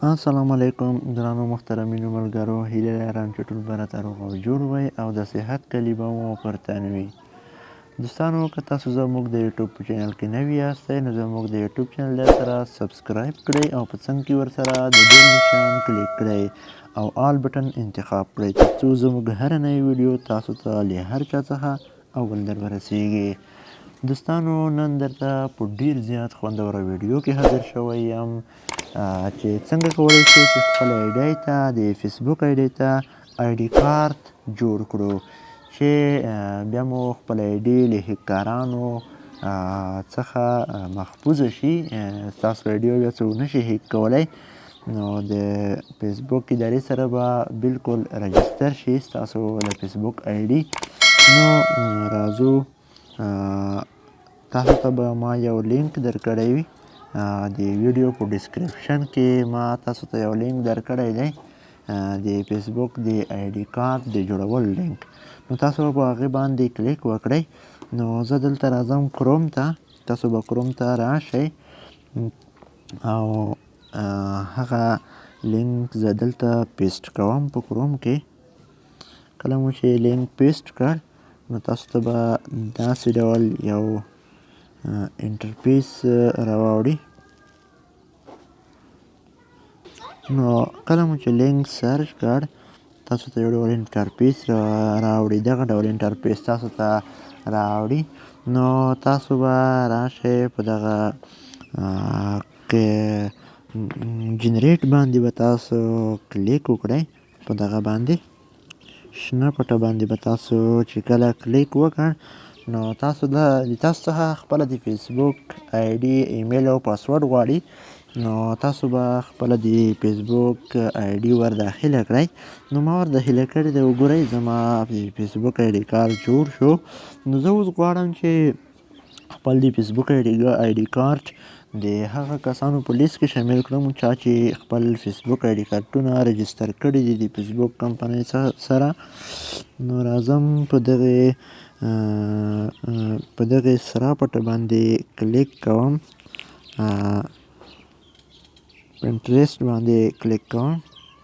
السلام علیکم درنو محترمینو ملګرو، هیله لرم چې ټول به راته روغ او جوړ وئ او د صحت کلیبه مو پر تن وي. دوستانو که تاسو زموږ د یوټیوب په چینل کې نوي یاستئ نو زموږ د یوټیوب چینل سره سبسکرایب کړئ او په څنګ کې ورسره د بیل نشان کلیک کړئ او آل بټن انتخاب کړئ تر څو زموږ هره نوې ویډیو تاسو ته له هر چا څخه اول در ورسیږي. دوستانو نن درته په ډیر زیات خوندوره ویډیو کې حاضر شوی یم چې څنګه کولی شو چې خپل ایډۍ ته د فیسبوک ایډۍ ته ایډي کارت جوړ کړو چې بیا مو خپل ایډي له هیکرانو څخه محفوظه شي، ستاسو ایډي بیا څوک نشي هیک کولی. نو د فیسبوک ادارې سره به بالکل رجستر شي ستاسو د فیسبوک ایډي. نو راځو تاسو ته به ما یو لینک درکړی وي، د ویډیو په ډسکریپشن کې ما تاسو ته یو لینک درکړی دی د فیسبوک د ایډي کارت د جوړولو لینک. نو تاسو به په هغې باندې کلیک وکړئ. نو زه دلته راځم کروم ته، تاسو به کروم ته راشئ او هغه لینک زه دلته پیسټ کوم په کروم کې. کله مو چې لینک پیسټ کړ نو تاسو ته به داسې ډول یو انټرفیس راوړي. نو کله مو چې لینک سرچ کړ تاسو ته یو ډول انټرفیس راوړي، دغه ډول انټرفیس تاسو ته راوړي. نو تاسو به راشئ په دغه جنریټ باندې به تاسو کلیک وکړئ، په دغه باندې شنه پټه باندې به تاسو چې کله کلیک وکړ نو تاسو څخه خپله د فیسبوک ایډي ایمیل او پاسورډ غواړي. نو تاسو به خپله د فیسبوک ایډي ور داخله کړئ. نو ما ور داخله کړې ده، وګورئ زما فیسبوک ایډي کارت جوړ شو. نو زه اوس غواړم چې خپل د فیسبوک ایډي کارت د هغه کسانو په لیست کې شامل کړم چا چې خپل فیسبوک ایډي کارتونه رجستر کړي دي د فیسبوک کمپنۍ سره. نو راځم په دغې سره پټه باندې کلیک کوم، پنټریسټ باندې کلیک کوم.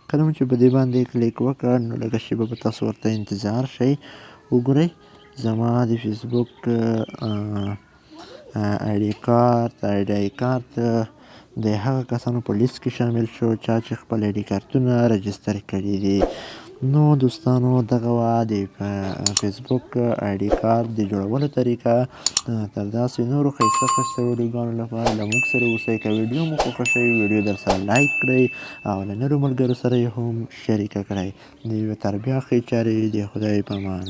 کله مو چې په دې باندې کلیک وکړ نو لږه شیبه به تاسو ورته انتظار شئ. وګورئ زما د فیسبوک ایډي کارت د هغه کسانو په لیست کې شامل شو چا چې خپل ایډي کارتونه رجستر کړي دي. نو دوستانو دغه وه د فیسبوک ایډي کارت د جوړولو طریقه. تر داسې نورو ښایسته ښایسته ویډیوګانو لپاره له موږ سره اوسئ. که ویډیو مو خوښه شوې ویډیو در سره لایک کړئ او له نورو ملګرو سره یې هم شریکه کړئ. د یوې تر بیا ښې چارې د خدای په امان.